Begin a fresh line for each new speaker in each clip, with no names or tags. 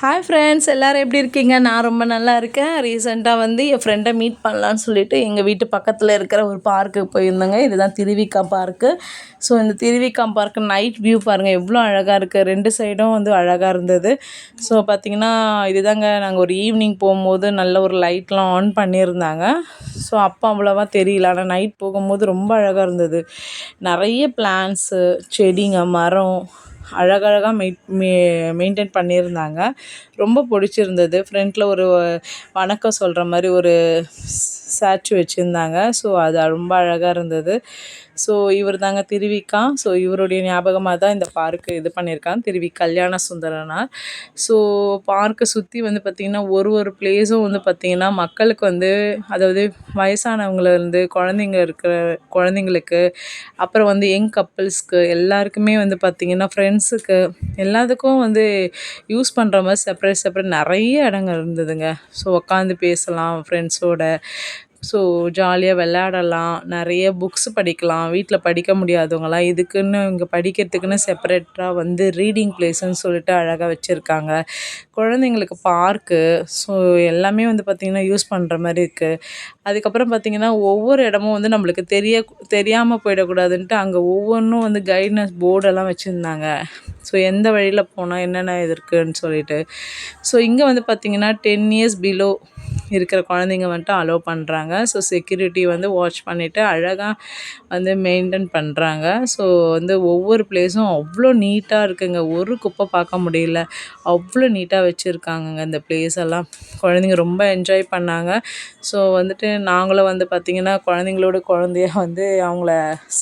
Hi friends, எல்லோரும் எப்படி இருக்கீங்க? நான் ரொம்ப நல்லா இருக்கேன். ரீசெண்டாக என் ஃப்ரெண்டை மீட் பண்ணலான்னு சொல்லிட்டு எங்கள் வீட்டு பக்கத்தில் இருக்கிற ஒரு பார்க்குக்கு போயிருந்தேங்க. இதுதான் திருவிக்கா பார்க்கு. ஸோ இந்த திருவிக்கா பார்க்கு நைட் வியூ பாருங்கள், எவ்வளோ அழகாக இருக்குது. 2 சைடும் அழகாக இருந்தது. ஸோ பார்த்திங்கன்னா இதுதாங்க, நாங்கள் ஒரு ஈவினிங் போகும்போது நல்ல ஒரு லைட்லாம் ஆன் பண்ணியிருந்தாங்க. ஸோ அப்போ அவ்வளோவா தெரியல, ஆனால் நைட் போகும்போது ரொம்ப அழகாக இருந்தது. நிறைய பிளான்ட்ஸு, செடிங்க, மரம் அழகழகாக மெயின்டைன் பண்ணியிருந்தாங்க. ரொம்ப பிடிச்சிருந்தது. ஃப்ரண்ட்டில் ஒரு வணக்கம் சொல்கிற மாதிரி ஒரு ஸ்டாச்சு வச்சுருந்தாங்க. ஸோ அது ரொம்ப அழகாக இருந்தது. ஸோ இவர் தாங்க திருவிக்கா. ஸோ இவருடைய ஞாபகமாக தான் இந்த பார்க்கு இது பண்ணியிருக்காங்க, திருவி கல்யாண சுந்தரனார். ஸோ பார்க்கை சுற்றி பார்த்திங்கன்னா ஒரு பிளேஸும் பார்த்திங்கன்னா மக்களுக்கு அதாவது வயசானவங்கலேருந்து குழந்தைங்க இருக்கிற குழந்தைங்களுக்கு, அப்புறம் யங் கப்புள்ஸ்க்கு எல்லாருக்குமே பார்த்திங்கன்னா ஃப்ரெண்ட்ஸுக்கு எல்லாத்துக்கும் யூஸ் பண்ணுற மாதிரி செப்பரேட் நிறைய இடங்கள் இருந்ததுங்க. ஸோ உட்காந்து பேசலாம் ஃப்ரெண்ட்ஸோட. ஸோ ஜாலியாக விளையாடலாம், நிறைய புக்ஸ் படிக்கலாம். வீட்டில் படிக்க முடியாதவங்களாம் இதுக்குன்னு இங்கே படிக்கிறதுக்குன்னு செப்பரேட்டாக ரீடிங் பிளேஸ்ன்னு சொல்லிட்டு அழகாக வச்சுருக்காங்க. குழந்தைங்களுக்கு பார்க்கு. ஸோ எல்லாமே பார்த்திங்கன்னா யூஸ் பண்ணுற மாதிரி இருக்குது. அதுக்கப்புறம் பார்த்திங்கன்னா ஒவ்வொரு இடமும் நம்மளுக்கு தெரியாமல் போயிடக்கூடாதுன்ட்டு அங்கே ஒவ்வொன்றும் கைட்னஸ் போர்டெல்லாம் வச்சுருந்தாங்க. ஸோ எந்த வழியில் போனால் என்னென்ன இது இருக்குதுன்னு சொல்லிட்டு. ஸோ இங்கே பார்த்திங்கன்னா 10 இயர்ஸ் பிலோ இருக்கிற குழந்தைங்க அலோவ் பண்ணுறாங்க. ஸோ செக்யூரிட்டி வாட்ச் பண்ணிவிட்டு அழகாக மெயின்டைன் பண்ணுறாங்க. ஸோ ஒவ்வொரு பிளேஸும் அவ்வளோ நீட்டாக இருக்குங்க. ஒரு குப்பை பார்க்க முடியல, அவ்வளோ நீட்டாக வச்சுருக்காங்கங்க இந்த பிளேஸ் எல்லாம். குழந்தைங்க ரொம்ப என்ஜாய் பண்ணாங்க. ஸோ நாங்களும் பார்த்திங்கன்னா குழந்தைங்களோட குழந்தையாக அவங்கள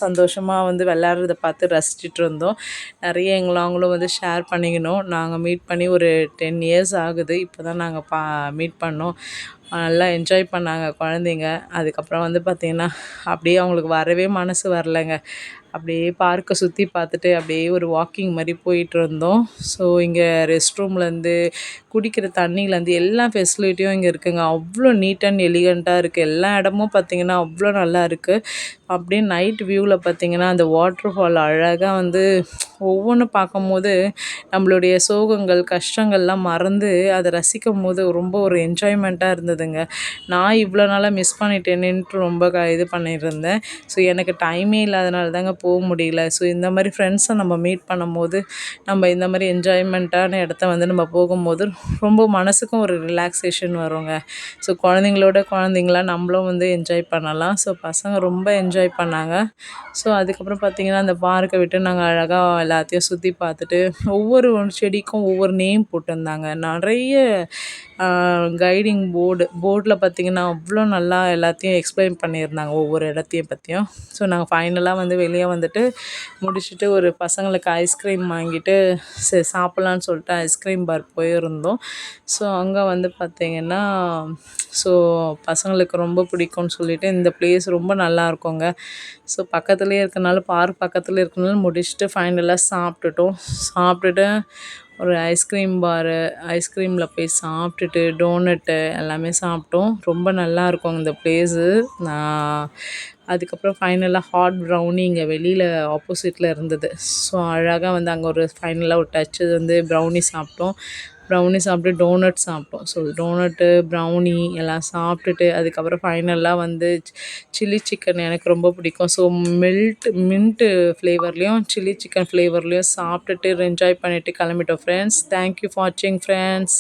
சந்தோஷமாக விளையாடுறத பார்த்து ரசிச்சுட்டு இருந்தோம். நிறைய நாங்களும் ஷேர் பண்ணிக்கணும். நாங்கள் மீட் பண்ணி ஒரு 10 இயர்ஸ் ஆகுது. இப்போ தான் நாங்கள் மீட் பண்ணோம். நல்லா என்ஜாய் பண்ணாங்க குழந்தைங்க. அதுக்கப்புறம் பார்த்திங்கன்னா அப்படியே அவங்களுக்கு வரவே மனசு வரலைங்க. அப்படியே பார்க்கை சுற்றி பார்த்துட்டு அப்படியே ஒரு வாக்கிங் மாதிரி போயிட்டுருந்தோம். ஸோ இங்கே ரெஸ்ட் ரூம்லேருந்து குடிக்கிற தண்ணியிலேருந்து எல்லா ஃபெசிலிட்டியும் இங்கே இருக்குதுங்க. அவ்வளோ நீட் அண்ட் எலிகண்ட்டாக இருக்குது. எல்லா இடமும் பார்த்திங்கன்னா அவ்வளோ நல்லா இருக்குது. அப்படியே நைட் வியூவில் பார்த்திங்கன்னா அந்த வாட்டர் ஃபால் அழகாக ஒவ்வொன்றும் பார்க்கும்போது நம்மளுடைய சோகங்கள் கஷ்டங்கள்லாம் மறந்து அதை ரசிக்கும் போது ரொம்ப ஒரு என்ஜாய்மெண்ட்டாக இருந்ததுங்க. நான் இவ்வளோ நாளாக மிஸ் பண்ணிட்டேனேன்ட்டு ரொம்ப இது பண்ணியிருந்தேன். ஸோ எனக்கு டைமே இல்லாதனால தாங்க போக முடியல. ஸோ இந்த மாதிரி ஃப்ரெண்ட்ஸை நம்ம மீட் பண்ணும்போது நம்ம இந்த மாதிரி என்ஜாய்மெண்ட்டான இடத்த நம்ம போகும்போது ரொம்ப மனசுக்கும் ஒரு ரிலாக்ஸேஷன் வருங்க. ஸோ குழந்தைங்களா நம்மளும் என்ஜாய் பண்ணலாம். ஸோ பசங்க ரொம்ப என்ஜாய் பண்ணாங்க. ஸோ அதுக்கப்புறம் பார்த்திங்கன்னா அந்த பார்க்கை விட்டு நாங்கள் அழகாக எல்லாத்தையும் சுற்றி பார்த்துட்டு ஒவ்வொரு செடிக்கும் ஒவ்வொரு நேம் போட்டிருந்தாங்க. நிறைய கைடிங் போர்டில் பார்த்திங்கன்னா அவ்வளோ நல்லா எல்லாத்தையும் எக்ஸ்பிளைன் பண்ணியிருந்தாங்க ஒவ்வொரு இடத்தையும் பற்றியும். ஸோ நாங்கள் ஃபைனலாக வெளியே முடிச்சுட்டு ஒரு பசங்களுக்கு ஐஸ்கிரீம் வாங்கிட்டு சரி சாப்பிட்லான்னு சொல்லிட்டு ஐஸ்கிரீம் பார் போயிருந்தோம். ஸோ அங்கே பார்த்திங்கன்னா ஸோ பசங்களுக்கு ரொம்ப பிடிக்கும்னு சொல்லிட்டு இந்த பிளேஸ் ரொம்ப நல்லா இருக்குங்க. ஸோ பக்கத்துலேயே இருக்கனால பார்க் பக்கத்தில் இருக்கனால முடிச்சுட்டு ஃபைனலாக சாப்பிட்டுட்டு ஒரு ஐஸ்கிரீமில் போய் சாப்பிட்டுட்டு டோனட்டு எல்லாமே சாப்பிட்டோம். ரொம்ப நல்லா இருக்கும் இந்த பிளேஸு. அதுக்கப்புறம் ஃபைனலாக ஹாட் ப்ரௌனி இங்கே வெளியில் ஆப்போசிட்டில் இருந்தது. ஸோ அழகாக அங்கே ஒரு ஃபைனலாக ஒரு டச்சு ப்ரௌனி சாப்பிட்டோம். ப்ரௌனி சாப்பிட்டு டோனட் சாப்பிட்டோம். ஸோ டோனட்டு ப்ரௌனி எல்லாம் சாப்பிட்டுட்டு அதுக்கப்புறம் ஃபைனலாக சில்லி சிக்கன் எனக்கு ரொம்ப பிடிக்கும். ஸோ மின்ட்டு ஃப்ளேவர்லேயும் சில்லி சிக்கன் ஃப்ளேவர்லேயும் சாப்பிட்டுட்டு என்ஜாய் பண்ணிவிட்டு கிளம்பிட்டோம் ஃப்ரெண்ட்ஸ். தேங்க்யூ ஃபார் வாட்சிங் ஃப்ரெண்ட்ஸ்.